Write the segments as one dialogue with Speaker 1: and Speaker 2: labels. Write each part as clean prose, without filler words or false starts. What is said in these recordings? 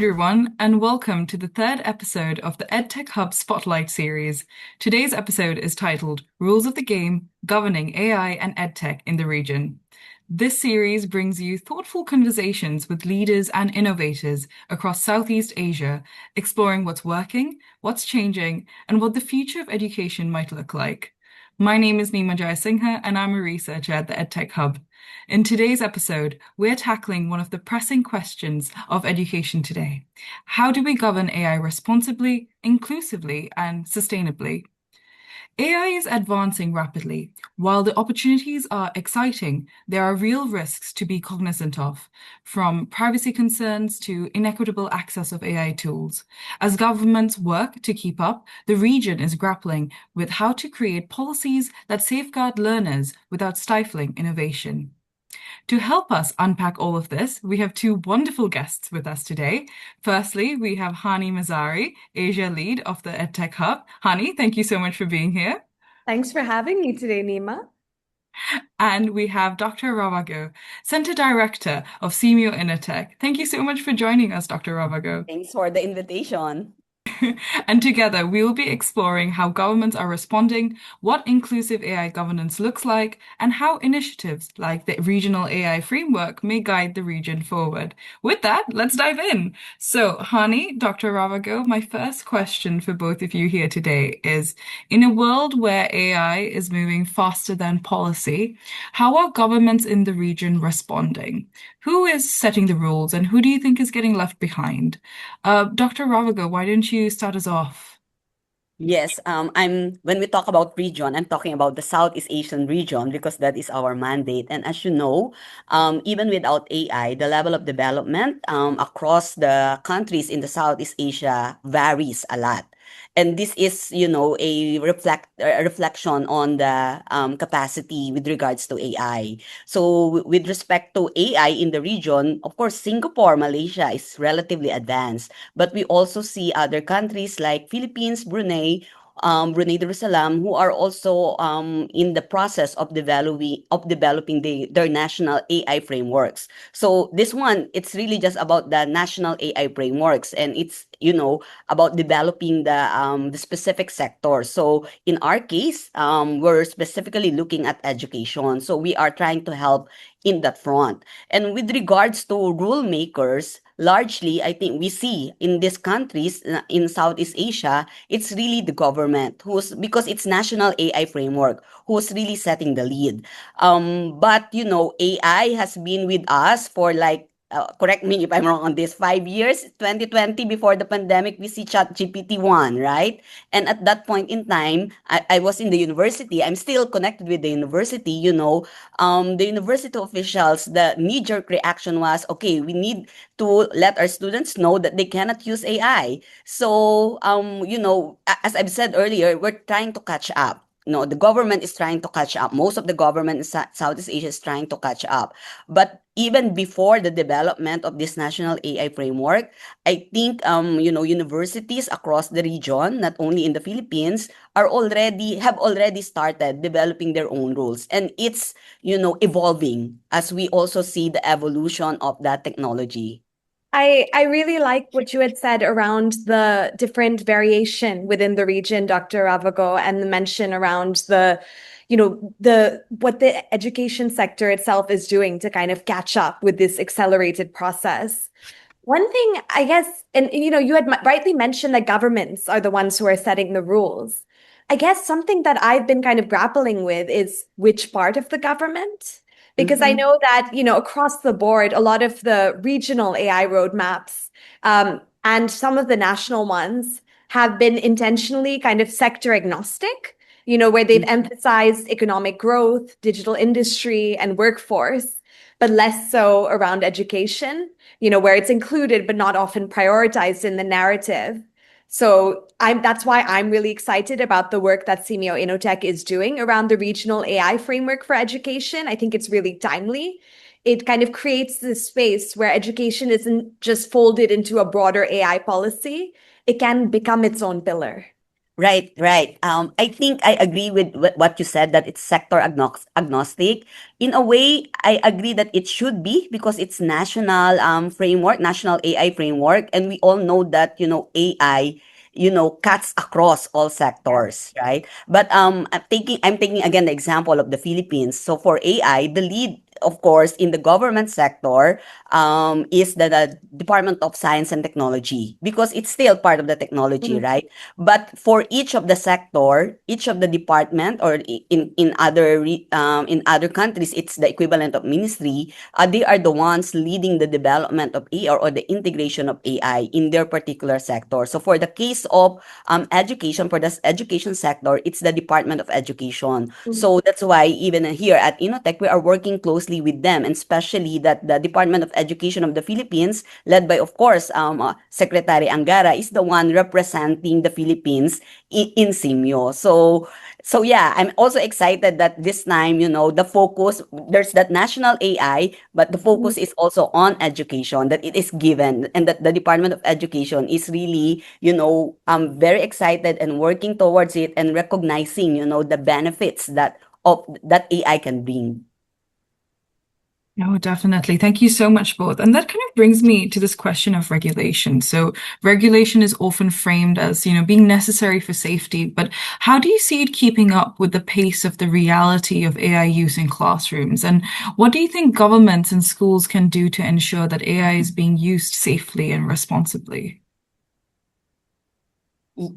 Speaker 1: everyone, and welcome to the third episode of the EdTech Hub Spotlight series. Today's episode is titled Rules of the Game Governing AI and EdTech in the Region. This series brings you thoughtful conversations with leaders and innovators across Southeast Asia, exploring what's working, what's changing, and what the future of education might look like. My name is Majah-Leah, and I'm a researcher at the EdTech Hub. In today's episode, we're tackling one of the pressing questions of education today. How do we govern AI responsibly, inclusively, and sustainably? AI is advancing rapidly. While the opportunities are exciting, there are real risks to be cognizant of, from privacy concerns to inequitable access of AI tools. As governments work to keep up, the region is grappling with how to create policies that safeguard learners without stifling innovation. To help us unpack all of this, we have two wonderful guests with us today. Firstly, we have Haani Mazari, Asia Lead of the EdTech Hub. Haani, thank you so much for being here.
Speaker 2: Thanks for having me today, Nima.
Speaker 1: And we have Dr. Ravago, Center Director of SEAMEO INNOTECH. Thank you so much for joining us, Dr. Ravago.
Speaker 3: Thanks for the invitation.
Speaker 1: And together, we will be exploring how governments are responding, what inclusive AI governance looks like, and how initiatives like the Regional AI Framework may guide the region forward. With that, let's dive in. So, Haani, Dr. Ravago, my first question for both of you here today is, in a world where AI is moving faster than policy, how are governments in the region responding? Who is setting the rules, and who do you think is getting left behind? Dr. Ravago, why don't you start us off?
Speaker 3: Yes, I'm when we talk about region, I'm talking about the Southeast Asian region because that is our mandate. And as you know, even without AI, the level of development across the countries in the Southeast Asia varies a lot. And this is, a reflection on the capacity with regards to AI. So with respect to AI in the region, of course, Singapore, Malaysia is relatively advanced. But we also see other countries like Philippines, Brunei Darussalam, who are also in the process of developing their national AI frameworks. So this one, it's really just about the national AI frameworks, and it's about developing the specific sector. So in our case, we're specifically looking at education. So we are trying to help in that front. And with regards to rule makers, largely, I think we see in these countries in Southeast Asia, it's really the government because it's national AI framework who's really setting the lead. But AI has been with us for like correct me if I'm wrong on this, 5 years, 2020 before the pandemic, we see ChatGPT 1, right? And at that point in time, I was in the university. I'm still connected with the university, the university officials, the knee-jerk reaction was, okay, we need to let our students know that they cannot use AI. So, as I've said earlier, we're trying to catch up. No, the government is trying to catch up. Most of the government in Southeast Asia is trying to catch up. But even before the development of this national AI framework, I think universities across the region, not only in the Philippines, have already started developing their own rules. And it's evolving as we also see the evolution of that technology.
Speaker 2: I really like what you had said around the different variation within the region, Dr. Ravago, and the mention around the what the education sector itself is doing to kind of catch up with this accelerated process. One thing, I guess, and you had rightly mentioned that governments are the ones who are setting the rules. I guess something that I've been kind of grappling with is which part of the government? Because I
Speaker 3: Mm-hmm.
Speaker 2: know that, across the board, a lot of the regional AI roadmaps and some of the national ones have been intentionally kind of sector agnostic, where they've emphasized economic growth, digital industry, and workforce, but less so around education, where it's included but not often prioritized in the narrative. So that's why I'm really excited about the work that SEAMEO INNOTECH is doing around the regional AI framework for education. I think it's really timely. It kind of creates this space where education isn't just folded into a broader AI policy. It can become its own pillar.
Speaker 3: Right, right. I think I agree with what you said, that it's sector agnostic. In a way, I agree that it should be, because it's national framework, national AI framework, and we all know that, AI, cuts across all
Speaker 2: Yeah.
Speaker 3: sectors, right? But I'm taking again the example of the Philippines. So for AI, the lead, of course, in the government sector, is the Department of Science and Technology, because it's still part of the technology,
Speaker 2: Mhm.
Speaker 3: right? But for each of the sector, each of the department, or in other countries, it's the equivalent of ministry. They are the ones leading the development of AI, or the integration of AI in their particular sector. So for the case of education, for the education sector, it's the Department of Education.
Speaker 2: Mhm.
Speaker 3: So that's why even here at INNOTECH, we are working closely with them, and especially that the Department of Education of the Philippines, led by, of course, Secretary Angara, is the one representing the Philippines in SEAMEO. So yeah, I'm also excited that this time, the focus, there's that national AI, but the
Speaker 2: Mhm.
Speaker 3: focus is also on education, that it is given, and that the Department of Education is really, very excited and working towards it, and recognizing, the benefits that AI can bring.
Speaker 1: Oh, definitely. Thank you so much, both. And that kind of brings me to this question of regulation. So regulation is often framed as, being necessary for safety, but how do you see it keeping up with the pace of the reality of AI use in classrooms? And what do you think governments and schools can do to ensure that AI is being used safely and responsibly?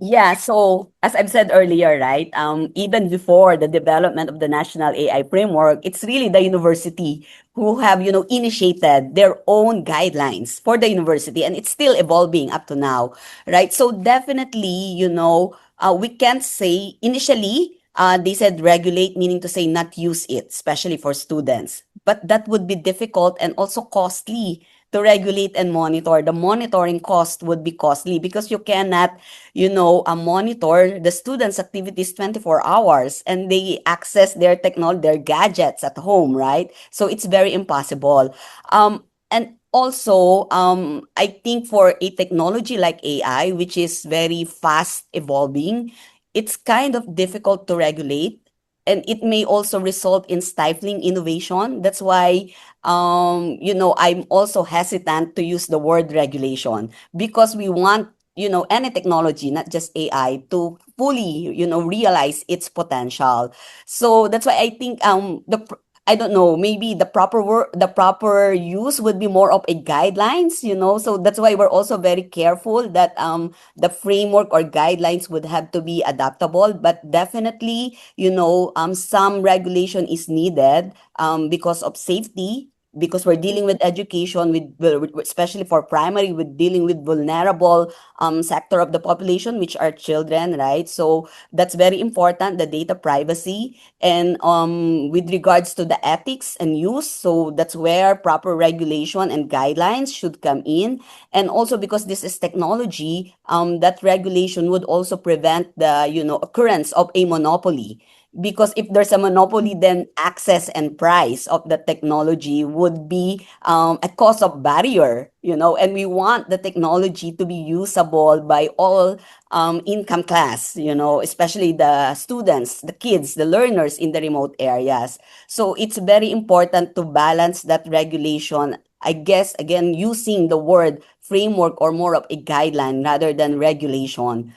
Speaker 3: Yeah, so as I've said earlier, right, even before the development of the national AI framework, it's really the university who have, initiated their own guidelines for the university, and it's still evolving up to now, right? So definitely, we can't say initially, they said regulate, meaning to say not use it, especially for students. But that would be difficult and also costly to regulate and monitor. The monitoring cost would be costly, because you cannot, monitor the students' activities 24 hours, and they access their technology, their gadgets at home, right? So it's very impossible. And also, I think for a technology like AI, which is very fast evolving, it's kind of difficult to regulate. And it may also result in stifling innovation. That's why, I'm also hesitant to use the word regulation, because we want, any technology, not just AI, to fully, realize its potential. So that's why I think I don't know, maybe the proper use would be more of a guidelines, So that's why we're also very careful that the framework or guidelines would have to be adaptable, but definitely, some regulation is needed because of safety, because we're dealing with education, especially for primary, with dealing with vulnerable sector of the population, which are children, right? So that's very important, the data privacy. And with regards to the ethics and use, so that's where proper regulation and guidelines should come in. And also, because this is technology, that regulation would also prevent the, occurrence of a monopoly, because if there's a monopoly, then access and price of the technology would be a cause of barrier, and we want the technology to be usable by all income class, especially the students, the kids, the learners in the remote areas. So it's very important to balance that regulation. I guess, again, using the word framework or more of a guideline rather than regulation.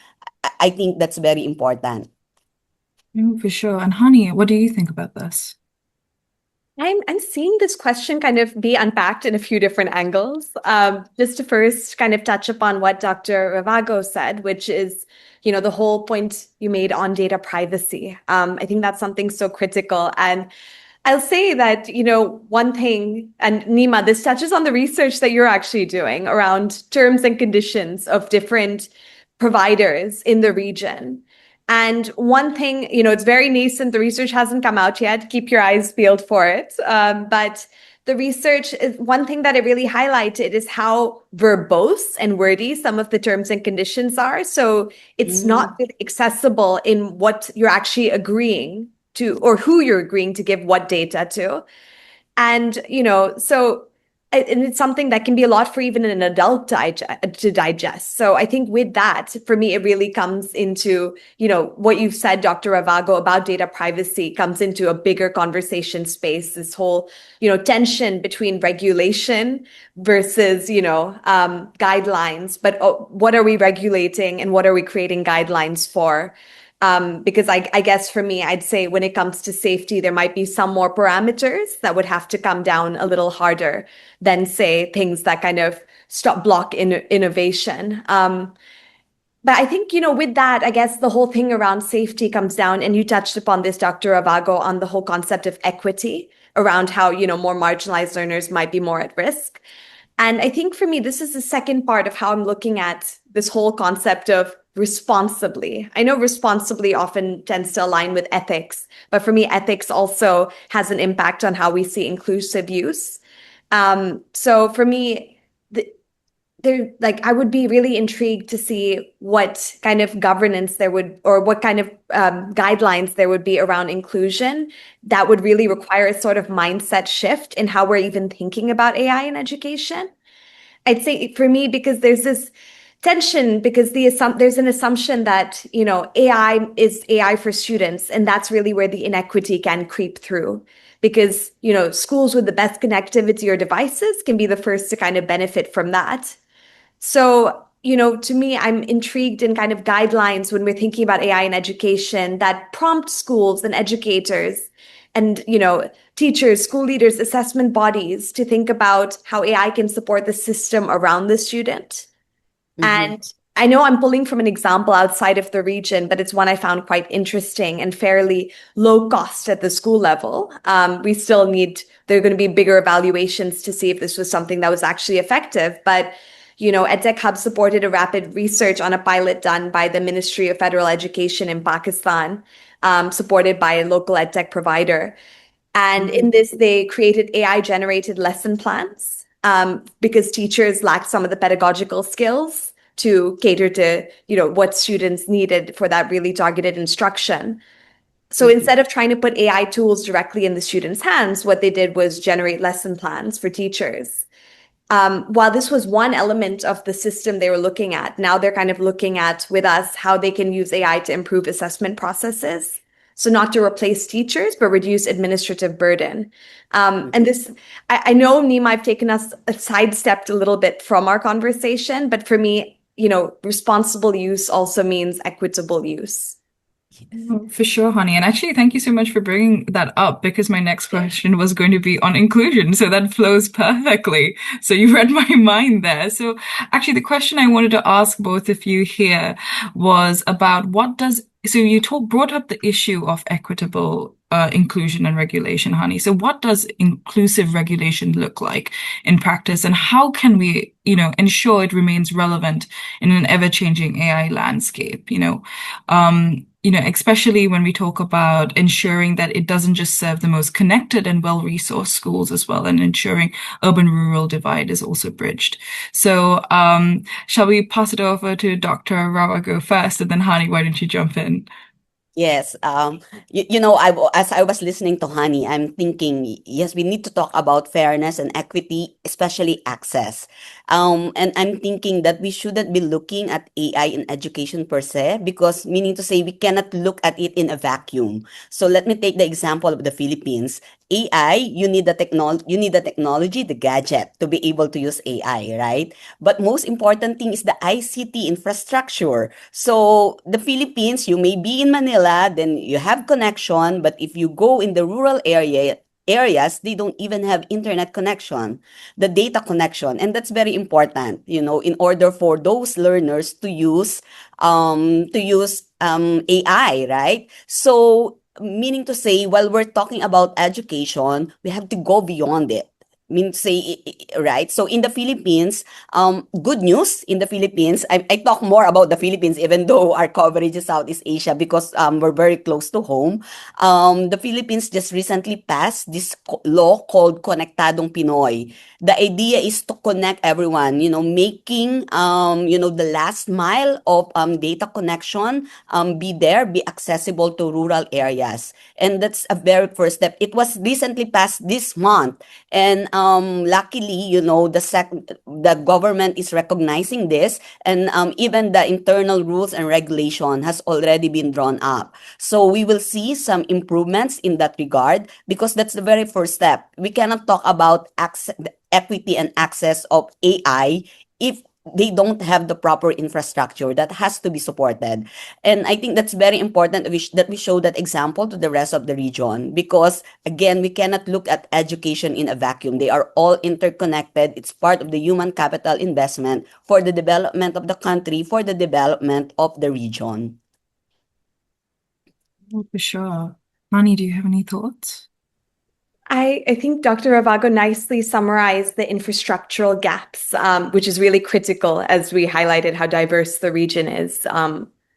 Speaker 3: I think that's very important.
Speaker 1: Oh, for sure. And Hani, what do you think about this?
Speaker 2: I'm seeing this question kind of be unpacked in a few different angles. Just to first kind of touch upon what Dr. Ravago said, which is, the whole point you made on data privacy. I think that's something so critical. And I'll say that, one thing, and Nima, this touches on the research that you're actually doing around terms and conditions of different providers in the region. And one thing, it's very nascent, the research hasn't come out yet. Keep your eyes peeled for it. But the research is one thing that it really highlighted is how verbose and wordy some of the terms and conditions are. So it's not
Speaker 3: Mm.
Speaker 2: really accessible in what you're actually agreeing to or who you're agreeing to give what data to. And, so and it's something that can be a lot for even an adult to digest. So I think with that, for me, it really comes into, what you've said, Dr. Ravago, about data privacy comes into a bigger conversation space, this whole, tension between regulation versus, guidelines. But what are we regulating and what are we creating guidelines for? Because I guess for me, I'd say when it comes to safety, there might be some more parameters that would have to come down a little harder than, say, things that kind of block innovation. But I think, with that, I guess the whole thing around safety comes down, and you touched upon this, Dr. Ravago, on the whole concept of equity around how, more marginalized learners might be more at risk. And I think for me, this is the second part of how I'm looking at this whole concept of responsibly. I know responsibly often tends to align with ethics, but for me, ethics also has an impact on how we see inclusive use. So for me, I would be really intrigued to see what kind of governance there would, or what kind of guidelines there would be around inclusion that would really require a sort of mindset shift in how we're even thinking about AI in education. I'd say for me, because there's this tension, because there's an assumption that, AI is AI for students, and that's really where the inequity can creep through. Because, schools with the best connectivity or devices can be the first to kind of benefit from that. So, to me, I'm intrigued in kind of guidelines when we're thinking about AI in education that prompt schools and educators and, teachers, school leaders, assessment bodies to think about how AI can support the system around the student. And I know I'm pulling from an example outside of the region, but it's one I found quite interesting and fairly low cost at the school level. We still there are going to be bigger evaluations to see if this was something that was actually effective. But EdTech Hub supported a rapid research on a pilot done by the Ministry of Federal Education in Pakistan, supported by a local EdTech provider. And in this, they created AI-generated lesson plans because teachers lacked some of the pedagogical skills to cater to, what students needed for that really targeted instruction. So instead of trying to put AI tools directly in the students' hands, what they did was generate lesson plans for teachers. While this was one element of the system they were looking at, now they're kind of looking at with us how they can use AI to improve assessment processes. So not to replace teachers, but reduce administrative burden. And this, I know, Nima, I've taken us sidestepped a little bit from our conversation, but for me, responsible use also means equitable use.
Speaker 1: For sure, Haani. And actually, thank you so much for bringing that up, because my next question was going to be on inclusion. So that flows perfectly. So you read my mind there. So actually, the question I wanted to ask both of you here was about so you brought up the issue of equitable inclusion and regulation, Haani. So what does inclusive regulation look like in practice, and how can we, ensure it remains relevant in an ever-changing AI landscape? Especially when we talk about ensuring that it doesn't just serve the most connected and well-resourced schools as well, and ensuring urban-rural divide is also bridged. So shall we pass it over to Dr. Ravago first, and then Haani, why don't you jump in?
Speaker 3: Yes, as I was listening to Haani, I'm thinking, yes, we need to talk about fairness and equity, especially access. And I'm thinking that we shouldn't be looking at AI in education per se, because meaning to say we cannot look at it in a vacuum. So let me take the example of the Philippines. AI, you need the technology, the gadget to be able to use AI, right? But most important thing is the ICT infrastructure. So the Philippines, you may be in Manila, then you have connection, but if you go in the rural areas, they don't even have internet connection, the data connection, and that's very important, in order for those learners to use AI, right? So meaning to say, while we're talking about education, we have to go beyond it. Mean to say, right? So in the Philippines, good news in the Philippines. I talk more about the Philippines, even though our coverage is Southeast Asia, because we're very close to home. The Philippines just recently passed this law called Konektadong Pinoy. The idea is to connect everyone, making, the last mile of data connection be accessible to rural areas. And that's a very first step. It was recently passed this month. And luckily, the government is recognizing this, and even the internal rules and regulation has already been drawn up. So we will see some improvements in that regard, because that's the very first step. We cannot talk about equity and access of AI if they don't have the proper infrastructure that has to be supported. And I think that's very important that we show that example to the rest of the region, because again, we cannot look at education in a vacuum. They are all interconnected. It's part of the human capital investment for the development of the country, for the development of the region.
Speaker 1: Oh, for sure. Haani, do you have any thoughts?
Speaker 2: I think Dr. Ravago nicely summarized the infrastructural gaps, which is really critical as we highlighted how diverse the region is.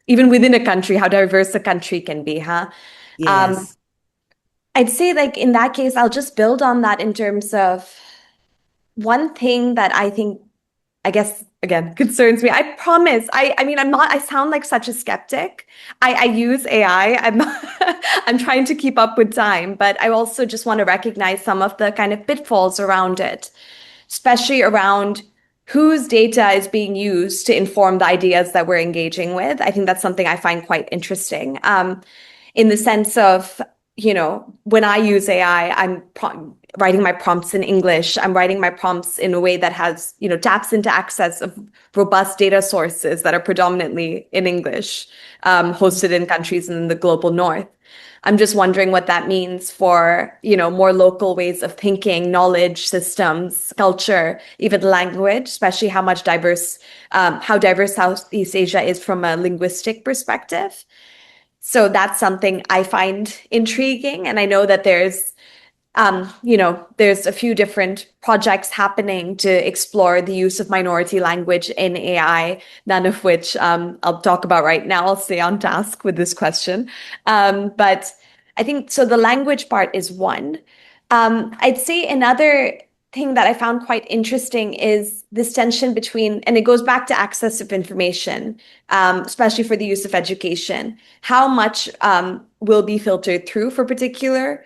Speaker 2: Even within a country, how diverse a country can be, huh?
Speaker 3: Yes.
Speaker 2: I'd say, like, in that case, I'll just build on that in terms of one thing that I think, I guess, again, concerns me. I promise. I mean, I sound like such a skeptic. I use AI. I'm trying to keep up with time, but I also just want to recognize some of the kind of pitfalls around it, especially around whose data is being used to inform the ideas that we're engaging with. I think that's something I find quite interesting. In the sense of, when I use AI, I'm writing my prompts in English. I'm writing my prompts in a way that has, taps into access of robust data sources that are predominantly in English, hosted in countries in the global north. I'm just wondering what that means for, more local ways of thinking, knowledge systems, culture, even language, especially how diverse Southeast Asia is from a linguistic perspective. So that's something I find intriguing. And I know that there's a few different projects happening to explore the use of minority language in AI, none of which I'll talk about right now. I'll stay on task with this question. But I think so the language part is one. I'd say another thing that I found quite interesting is this tension between, and it goes back to access of information, especially for the use of education. How much will be filtered through for particular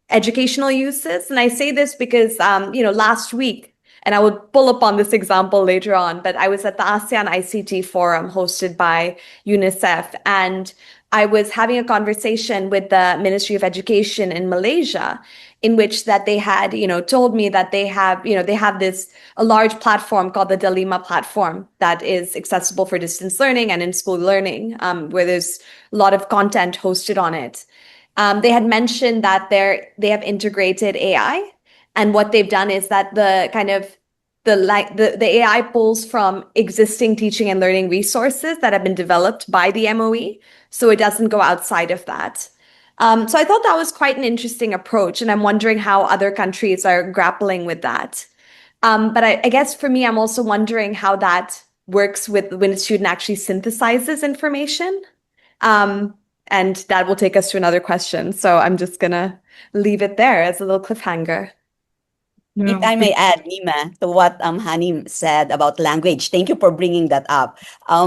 Speaker 2: educational uses? And I say this because, last week, and I will pull upon this example later on, but I was at the ASEAN ICT Forum hosted by UNICEF, and I was having a conversation with the Ministry of Education in Malaysia, in which that they had, told me that they have a large platform called the Delima platform that is accessible for distance learning and in-school learning, where there's a lot of content hosted on it. They had mentioned that they have integrated AI, and what they've done is that the AI pulls from existing teaching and learning resources that have been developed by the MOE, so it doesn't go outside of that. So I thought that was quite an interesting approach, and I'm wondering how other countries are grappling with that. But I guess for me, I'm also wondering how that works with when a student actually synthesizes information. And that will take us to another question. So I'm just gonna leave it there as a little cliffhanger.
Speaker 3: If
Speaker 1: No,
Speaker 3: I may add, Nima, to what Haani said about language, thank you for bringing that up.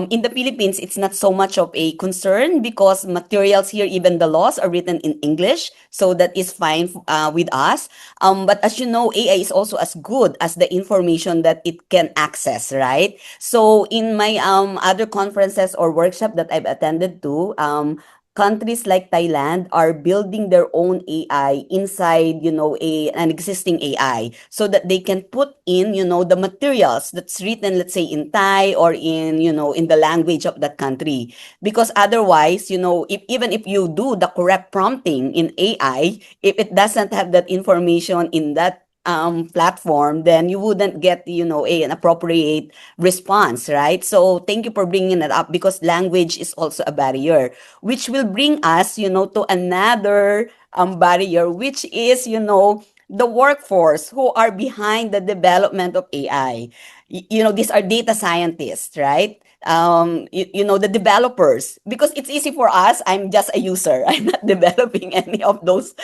Speaker 3: In the Philippines, it's not so much of a concern because materials here, even the laws, are written in English, so that is fine with us. But as you know, AI is also as good as the information that it can access, right? So in my other conferences or workshop that I've attended to, countries like Thailand are building their own AI inside, an existing AI, so that they can put in, the materials that's written, let's say, in Thai or in the language of that country. Because otherwise, even if you do the correct prompting in AI, if it doesn't have that information in that platform, then you wouldn't get, an appropriate response, right? So thank you for bringing that up, because language is also a barrier, which will bring us, to another barrier, which is, the workforce who are behind the development of AI. These are data scientists, right? The developers, because it's easy for us. I'm just a user. I'm not developing any of those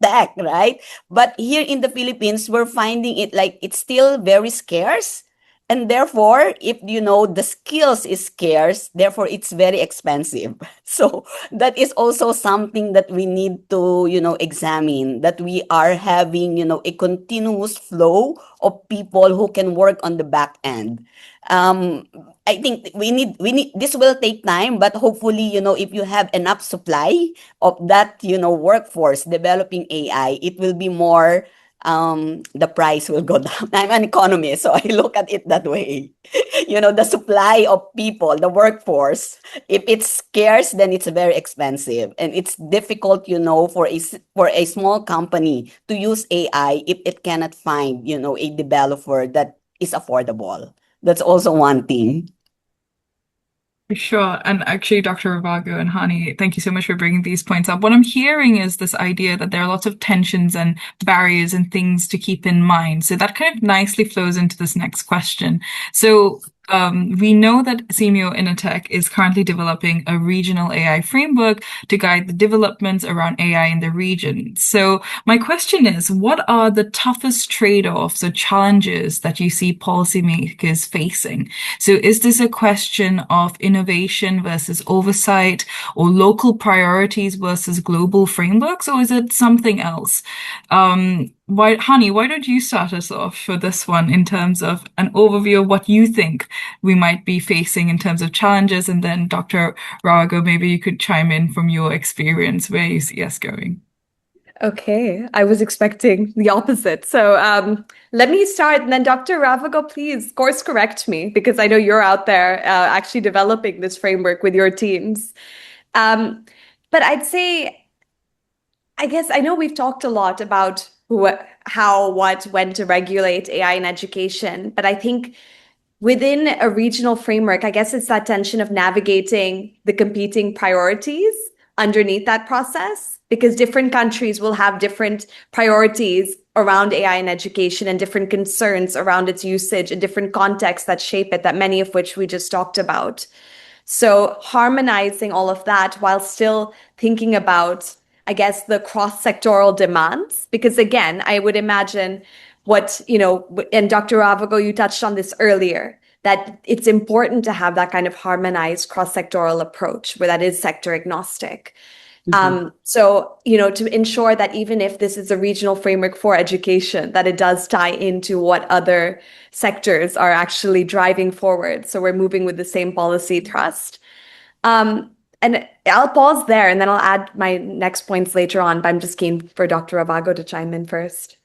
Speaker 3: tech, right? But here in the Philippines, we're finding it like it's still very scarce. And therefore, if the skills is scarce, therefore it's very expensive. So that is also something that we need to, examine, that we are having, a continuous flow of people who can work on the back end. Um, I think we need this will take time, but hopefully, if you have enough supply of that, workforce developing AI, it will be more, the price will go down. I'm an economist, so I look at it that way. The supply of people, the workforce, if it's scarce, then it's very expensive. And it's difficult, for a small company to use AI if it cannot find, a developer that is affordable. That's also one thing.
Speaker 1: Sure. And actually, Dr. Ravago and Haani, thank you so much for bringing these points up. What I'm hearing is this idea that there are lots of tensions and barriers and things to keep in mind. So that kind of nicely flows into this next question. So we know that SEAMEO INNOTECH is currently developing a regional AI framework to guide the developments around AI in the region. So my question is, what are the toughest trade-offs or challenges that you see policymakers facing? So is this a question of innovation versus oversight, or local priorities versus global frameworks, or is it something else? Haani, why don't you start us off for this one in terms of an overview of what you think we might be facing in terms of challenges, and then Dr. Ravago, maybe you could chime in from your experience where you see us going.
Speaker 2: Okay, I was expecting the opposite. So let me start, and then Dr. Ravago, please course correct me, because I know you're out there actually developing this framework with your teams. But I'd say, I guess I know we've talked a lot about how, what, when to regulate AI in education, but I think within a regional framework, I guess it's that tension of navigating the competing priorities underneath that process, because different countries will have different priorities around AI in education and different concerns around its usage and different contexts that shape it, that many of which we just talked about. So harmonizing all of that while still thinking about, I guess, the cross-sectoral demands, because again, I would imagine and Dr. Ravago, you touched on this earlier, that it's important to have that kind of harmonized cross-sectoral approach where that is sector agnostic. So, to ensure that even if this is a regional framework for education, that it does tie into what other sectors are actually driving forward. So we're moving with the same policy thrust. And I'll pause there and then I'll add my next points later on, but I'm just keen for Dr. Ravago to chime in first.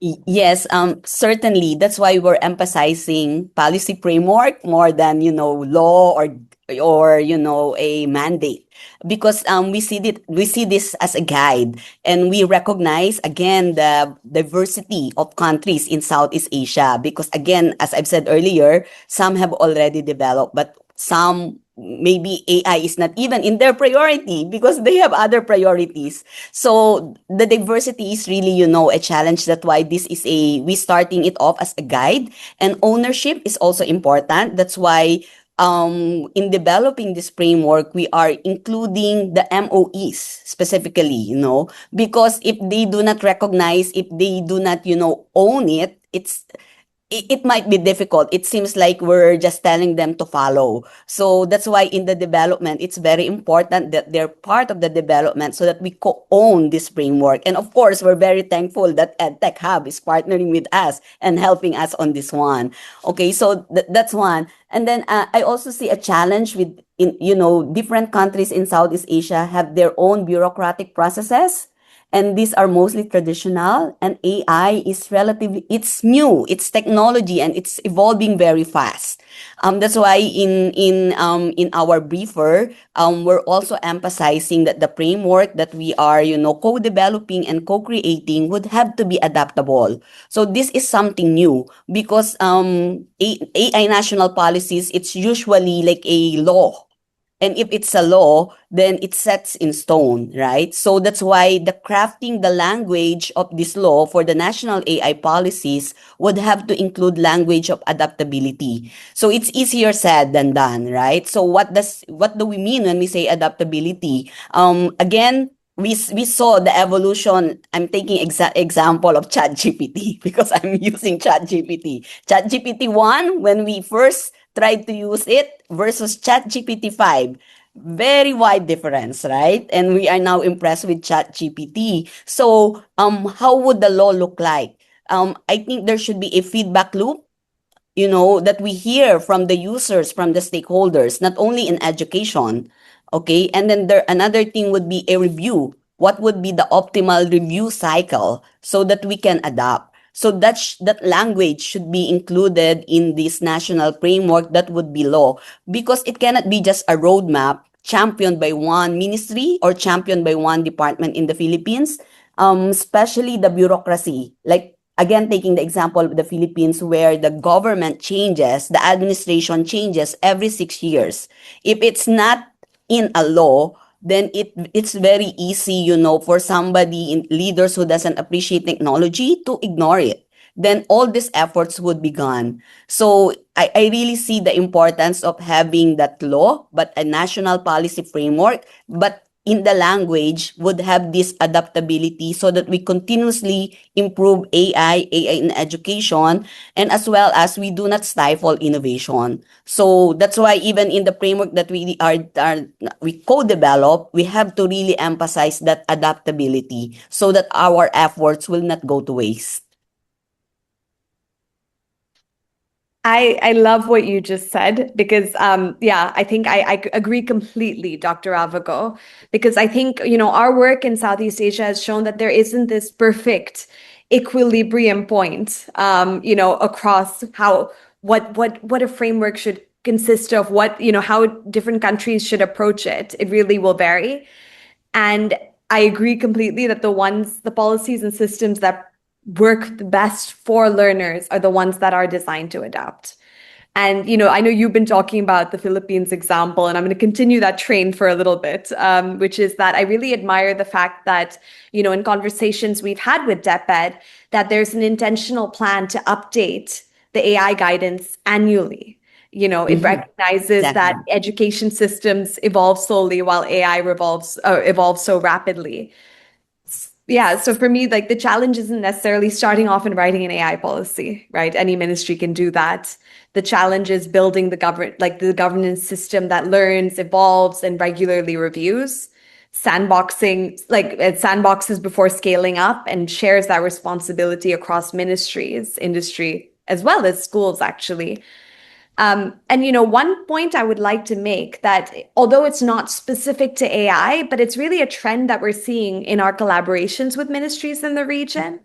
Speaker 3: Yes, certainly. That's why we're emphasizing policy framework more than, law or a mandate, because we see this as a guide, and we recognize again the diversity of countries in Southeast Asia, because again, as I've said earlier, some have already developed, but some maybe AI is not even in their priority because they have other priorities. So the diversity is really, a challenge. That's why we starting it off as a guide, and ownership is also important. That's why in developing this framework, we are including the MOEs specifically, because if they do not recognize, if they do not, own it, it might be difficult. It seems like we're just telling them to follow. So that's why in the development, it's very important that they're part of the development so that we co-own this framework. And of course, we're very thankful that EdTech Hub is partnering with us and helping us on this one. Okay, so that's one. And then I also see a challenge with, different countries in Southeast Asia have their own bureaucratic processes. And these are mostly traditional, and AI is it's new, it's technology, and it's evolving very fast. That's why in our briefer, we're also emphasizing that the framework that we are, co-developing and co-creating would have to be adaptable. So this is something new, because AI national policies, it's usually like a law. And if it's a law, then it sets in stone, right? So that's why the crafting the language of this law for the national AI policies would have to include language of adaptability. So it's easier said than done, right? So what do we mean when we say adaptability? Again, we saw the evolution. I'm taking example of ChatGPT because I'm using ChatGPT. ChatGPT 1, when we first tried to use it, versus ChatGPT 5. Very wide difference, right? And we are now impressed with ChatGPT. So, how would the law look like? I think there should be a feedback loop, that we hear from the users, from the stakeholders, not only in education. Okay. And then another thing would be a review. What would be the optimal review cycle so that we can adapt? So that language should be included in this national framework that would be law, because it cannot be just a roadmap championed by one ministry or championed by one department in the Philippines, especially the bureaucracy. Like, again, taking the example of the Philippines, where the government changes, the administration changes every 6 years. If it's not in a law, then it's very easy, for somebody in leaders who doesn't appreciate technology to ignore it. Then all these efforts would be gone. So I really see the importance of having that law, but a national policy framework, but in the language would have this adaptability so that we continuously improve AI in education, and as well as we do not stifle innovation. So that's why even in the framework that we co-develop, we have to really emphasize that adaptability so that our efforts will not go to waste.
Speaker 2: I love what you just said because I think I agree completely, Dr. Ravago, because I think our work in Southeast Asia has shown that there isn't this perfect equilibrium point across what a framework should consist of, how different countries should approach it. It really will vary. And I agree completely that the policies and systems that work the best for learners are the ones that are designed to adapt. And, I know you've been talking about the Philippines example, and I'm going to continue that train for a little bit, which is that I really admire the fact that, in conversations we've had with DepEd, that there's an intentional plan to update the AI guidance annually. It recognizes that
Speaker 3: Definitely.
Speaker 2: education systems evolve slowly while AI evolves so rapidly. Yeah, so for me, like the challenge isn't necessarily starting off and writing an AI policy, right? Any ministry can do that. The challenge is building the governance system that learns, evolves, and regularly reviews, sandboxes before scaling up, and shares that responsibility across ministries, industry, as well as schools, actually. One point I would like to make that although it's not specific to AI, but it's really a trend that we're seeing in our collaborations with ministries in the region,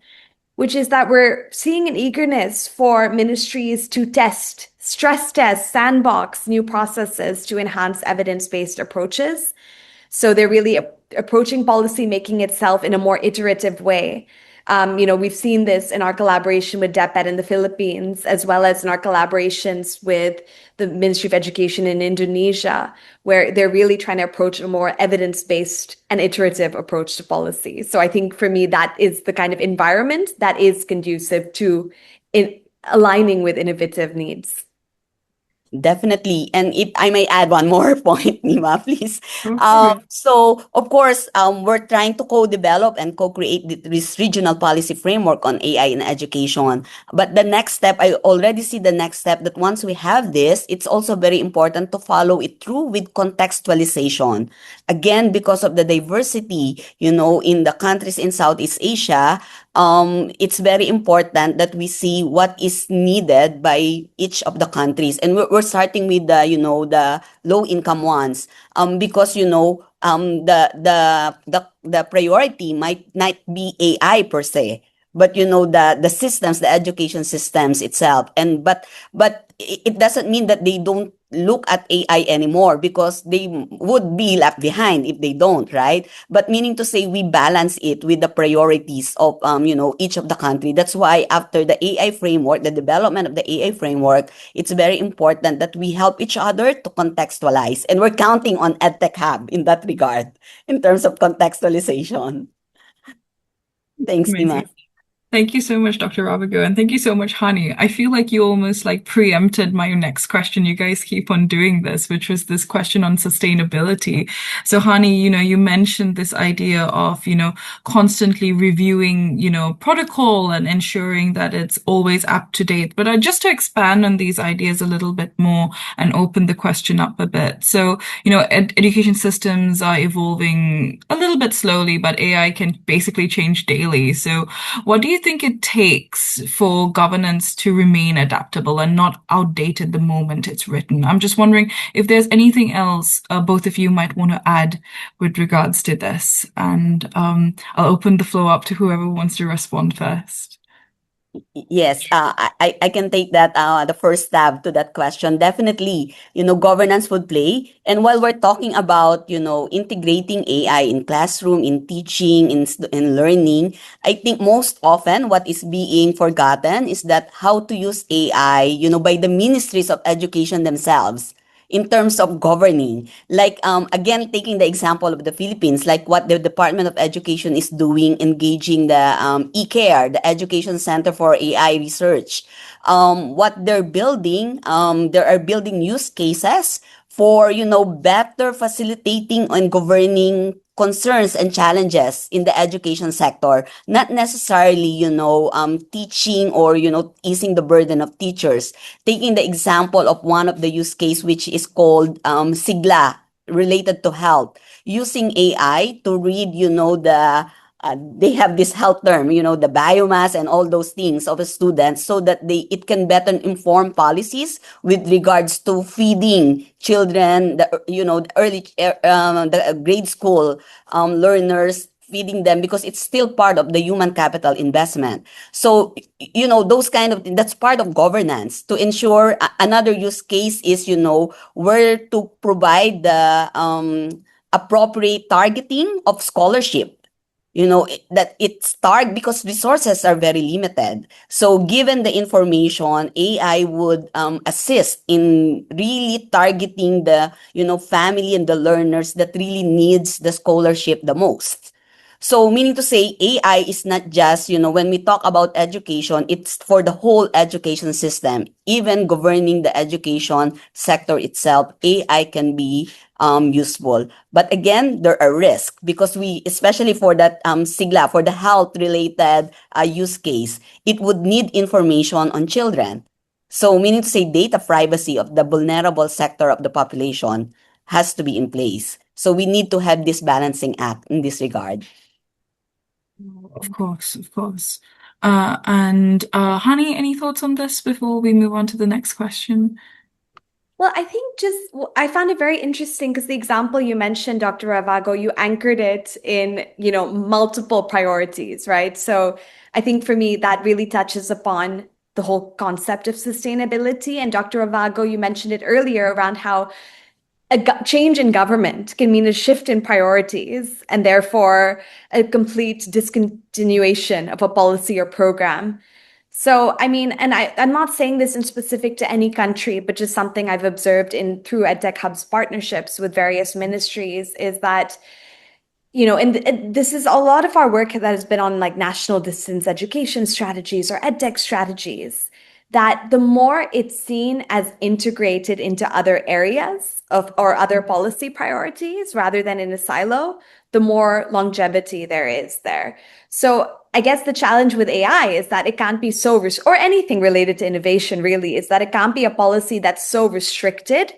Speaker 2: which is that we're seeing an eagerness for ministries to stress test, sandbox new processes to enhance evidence-based approaches. So they're really approaching policy making itself in a more iterative way. We've seen this in our collaboration with DepEd in the Philippines, as well as in our collaborations with the Ministry of Education in Indonesia, where they're really trying to approach a more evidence-based and iterative approach to policy. So I think for me, that is the kind of environment that is conducive to aligning with innovative needs.
Speaker 3: Definitely. And if I may add one more point, Nima, please.
Speaker 1: Okay.
Speaker 3: So, of course, we're trying to co-develop and co-create this regional policy framework on AI in education. But the next step, I already see the next step, that once we have this, it's also very important to follow it through with contextualization. Again, because of the diversity, in the countries in Southeast Asia, it's very important that we see what is needed by each of the countries, and we're starting with the low income ones, because the priority might not be AI per se, but the systems, the education systems itself. But it doesn't mean that they don't look at AI anymore, because they would be left behind if they don't, right? But meaning to say, we balance it with the priorities of each of the country. That's why after the AI framework, the development of the AI framework, it's very important that we help each other to contextualize, and we're counting on EdTech Hub in that regard in terms of contextualization. Thanks, Nima.
Speaker 1: Amazing. Thank you so much, Dr. Ravago, and thank you so much, Haani. I feel like you almost like preempted my next question. You guys keep on doing this, which was this question on sustainability. So, Haani, you mentioned this idea of, constantly reviewing, protocol and ensuring that it's always up to date. But just to expand on these ideas a little bit more and open the question up a bit. So, education systems are evolving a little bit slowly, but AI can basically change daily. So, what do you think it takes for governance to remain adaptable and not outdated the moment it's written? I'm just wondering if there's anything else both of you might want to add with regards to this. And I'll open the floor up to whoever wants to respond first.
Speaker 3: Yes, I can take that the first stab to that question. Definitely, governance would play. And while we're talking about, integrating AI in classroom, in teaching, in learning, I think most often what is being forgotten is that how to use AI, by the ministries of education themselves in terms of governing. Like, again, taking the example of the Philippines, like what the Department of Education is doing, engaging the e-care, the Education Center for AI Research. What they're building, they are building use cases for, better facilitating and governing concerns and challenges in the education sector, not necessarily, teaching or, easing the burden of teachers. Taking the example of one of the use case, which is called SIGLA, related to health, using AI to read, they have this health term, the biomass and all those things of a student so that it can better inform policies with regards to feeding children, the early, the grade school learners, feeding them because it's still part of the human capital investment. So, those kind of, that's part of governance to ensure another use case is, where to provide the appropriate targeting of scholarship. That it's target because resources are very limited. So given the information, AI would assist in really targeting the, family and the learners that really needs the scholarship the most. So meaning to say, AI is not just, when we talk about education, it's for the whole education system. Even governing the education sector itself, AI can be useful. But again, there are risks because especially for that SIGLA, for the health related use case, it would need information on children. So meaning to say data privacy of the vulnerable sector of the population has to be in place. So we need to have this balancing act in this regard.
Speaker 1: Of course, of course. And Hani, any thoughts on this before we move on to the next question?
Speaker 2: Well, I think I found it very interesting because the example you mentioned, Dr. Ravago, you anchored it in, multiple priorities, right? So I think for me, that really touches upon the whole concept of sustainability. And Dr. Ravago, you mentioned it earlier around how change in government can mean a shift in priorities and therefore a complete discontinuation of a policy or program. So, I mean, and I'm not saying this in specific to any country, but just something I've observed through EdTech Hub's partnerships with various ministries is that, and this is a lot of our work that has been on like national distance education strategies or EdTech strategies, that the more it's seen as integrated into other areas or other policy priorities rather than in a silo, the more longevity there is there. So I guess the challenge with AI is that it can't be or anything related to innovation really, is that it can't be a policy that's so restricted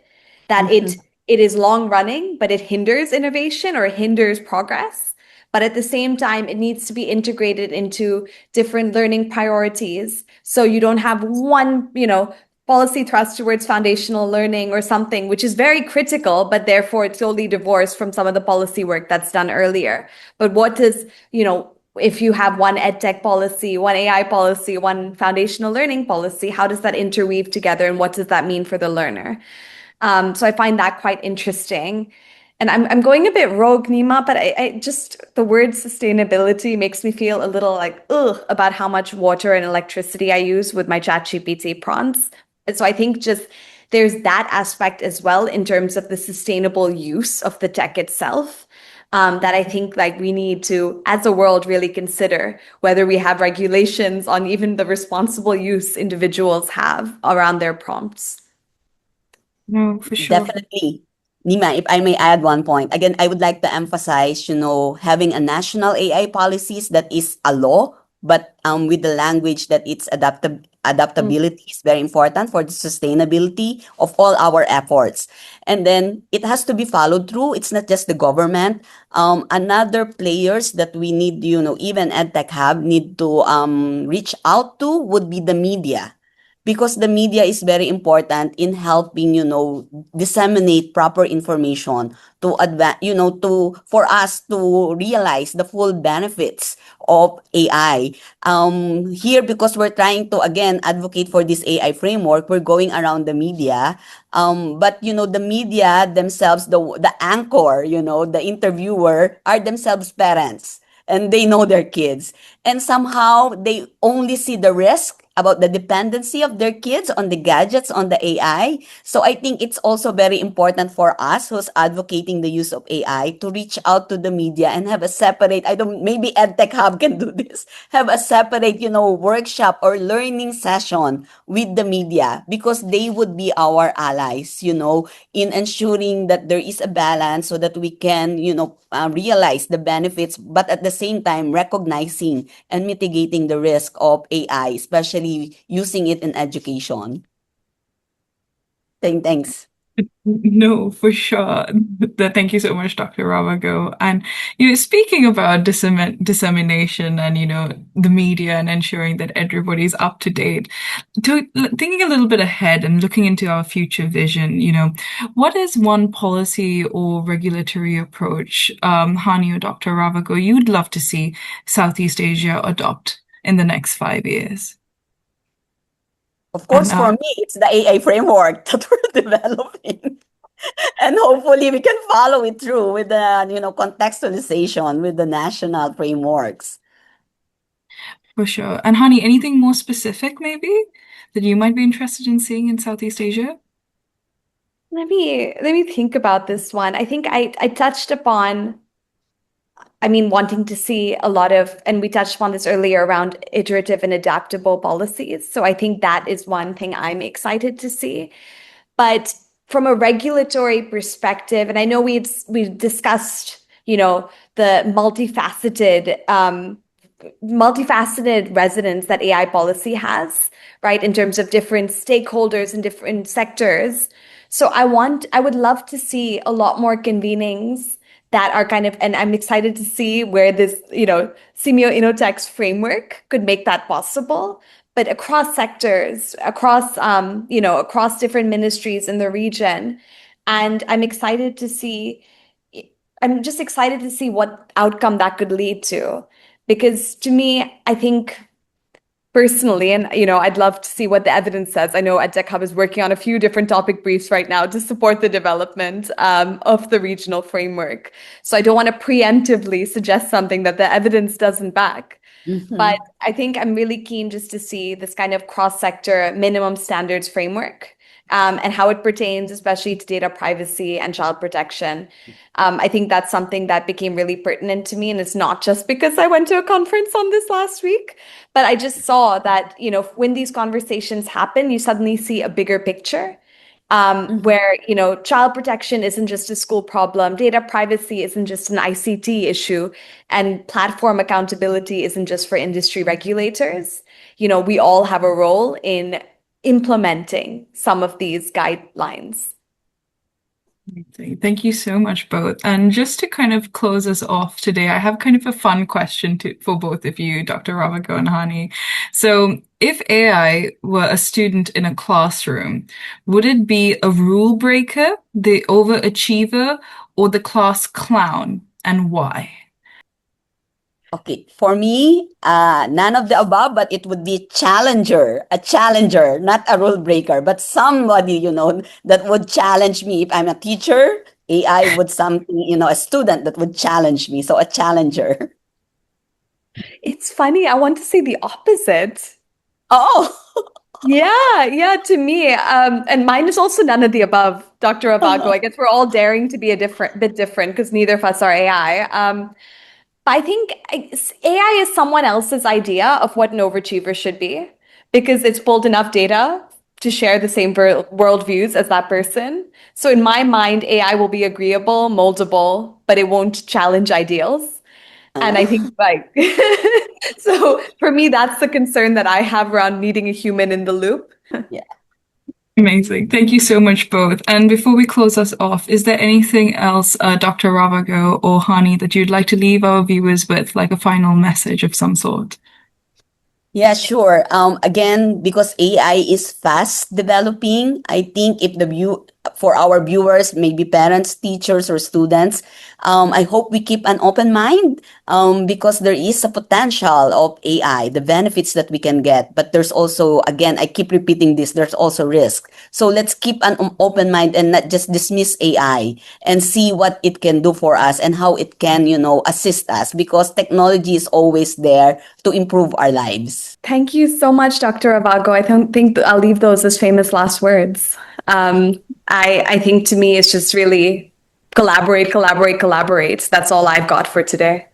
Speaker 2: that it is long running, but it hinders innovation or hinders progress. But at the same time, it needs to be integrated into different learning priorities. So you don't have one, policy thrust towards foundational learning or something, which is very critical, but therefore it's totally divorced from some of the policy work that's done earlier. But what does, if you have one EdTech policy, one AI policy, one foundational learning policy, how does that interweave together and what does that mean for the learner? So I find that quite interesting. And I'm going a bit rogue, Nima, but I just the word sustainability makes me feel a little like ugh about how much water and electricity I use with my ChatGPT prompts. And so I think just there's that aspect as well in terms of the sustainable use of the tech itself. that I think like we need to, as a world, really consider whether we have regulations on even the responsible use individuals have around their prompts.
Speaker 1: No, for sure.
Speaker 3: Definitely. Nima, if I may add one point, again, I would like to emphasize, having a national AI policies that is a law, but with the language that it's
Speaker 2: Mm.
Speaker 3: adaptability is very important for the sustainability of all our efforts. And then it has to be followed through. It's not just the government. Another players that we need, even EdTech Hub need to reach out to would be the media, because the media is very important in helping disseminate proper information to advance to for us to realize the full benefits of AI. Here, because we're trying to again advocate for this AI framework, we're going around the media. But the media themselves, the anchor, the interviewer, are themselves parents, and they know their kids, and somehow they only see the risk about the dependency of their kids on the gadgets, on the AI. So I think it's also very important for us who's advocating the use of AI to reach out to the media and have a separate, I don't, maybe EdTech Hub can do this, have a separate, workshop or learning session with the media, because they would be our allies, in ensuring that there is a balance so that we can, realize the benefits, but at the same time recognizing and mitigating the risk of AI, especially using it in education. Thanks.
Speaker 1: No, for sure. Thank you so much, Dr. Ravago. And speaking about dissemination and the media and ensuring that everybody's up to date, thinking a little bit ahead and looking into our future vision, what is one policy or regulatory approach, Haani or Dr. Ravago, you'd love to see Southeast Asia adopt in the next 5 years?
Speaker 3: Of
Speaker 1: And
Speaker 3: course, for me, it's the AI framework that we're developing. And hopefully we can follow it through with the, contextualization with the national frameworks.
Speaker 1: For sure. And Haani, anything more specific maybe that you might be interested in seeing in Southeast Asia?
Speaker 2: Let me think about this one. I think I touched upon, I mean, wanting to see a lot of, and we touched upon this earlier around iterative and adaptable policies. So I think that is one thing I'm excited to see. But from a regulatory perspective, and I know we've discussed, the multifaceted resonance that AI policy has, right, in terms of different stakeholders and different sectors. So I would love to see a lot more convenings that are kind of, and I'm excited to see where this, SEAMEO INNOTECH's framework could make that possible. But across sectors, across different ministries in the region. And I'm just excited to see what outcome that could lead to. Because to me, I think personally, and I'd love to see what the evidence says. I know EdTech Hub is working on a few different topic briefs right now to support the development of the regional framework. So I don't want to preemptively suggest something that the evidence doesn't back. But I think I'm really keen just to see this kind of cross-sector minimum standards framework, and how it pertains, especially to data privacy and child protection. I think that's something that became really pertinent to me. And it's not just because I went to a conference on this last week, but I just saw that, when these conversations happen, you suddenly see a bigger picture. Where, child protection isn't just a school problem, data privacy isn't just an ICT issue, and platform accountability isn't just for industry regulators. We all have a role in implementing some of these guidelines.
Speaker 1: Thank you so much, both. And just to kind of close us off today, I have kind of a fun question for both of you, Dr. Ravago and Haani. So, if AI were a student in a classroom, would it be a rule breaker, the overachiever, or the class clown, and why?
Speaker 3: Okay, for me, none of the above, but it would be a challenger, not a rule breaker, but somebody, that would challenge me. If I'm a teacher, AI would something, a student that would challenge me. So a challenger.
Speaker 2: It's funny, I want to say the opposite.
Speaker 3: Oh,
Speaker 2: Yeah, to me. And mine is also none of the above, Dr. Ravago. I guess we're all daring to be a bit different because neither of us are AI. But I think AI is someone else's idea of what an overachiever should be because it's pulled enough data to share the same worldviews as that person. So in my mind, AI will be agreeable, moldable, but it won't challenge ideals. And I think like, so for me, that's the concern that I have around needing a human in the loop.
Speaker 3: Yeah.
Speaker 1: Amazing. Thank you so much both. And before we close us off, is there anything else, Dr. Ravago or Haani, that you'd like to leave our viewers with, like a final message of some sort?
Speaker 3: Yeah, sure. Again, because AI is fast developing, I think if for our viewers, maybe parents, teachers, or students, I hope we keep an open mind, because there is a potential of AI, the benefits that we can get. But there's also, again, I keep repeating this, there's also risk. So let's keep an open mind and not just dismiss AI and see what it can do for us and how it can, assist us, because technology is always there to improve our lives.
Speaker 2: Thank you so much, Dr. Ravago. I don't think I'll leave those as famous last words. I think to me, it's just really collaborate. That's all I've got for today.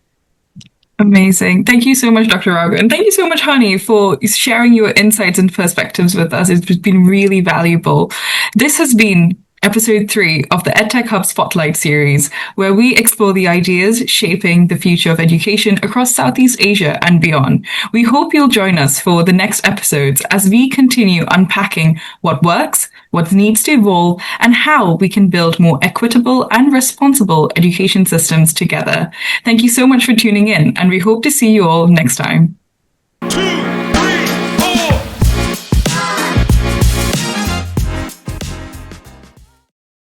Speaker 1: Amazing. Thank you so much, Dr. Ravago. And thank you so much, Haani, for sharing your insights and perspectives with us. It's been really valuable. This has been episode 3 of the EdTech Hub Spotlight series, where we explore the ideas shaping the future of education across Southeast Asia and beyond. We hope you'll join us for the next episodes as we continue unpacking what works, what needs to evolve, and how we can build more equitable and responsible education systems together. Thank you so much for tuning in, and we hope to see you all next time.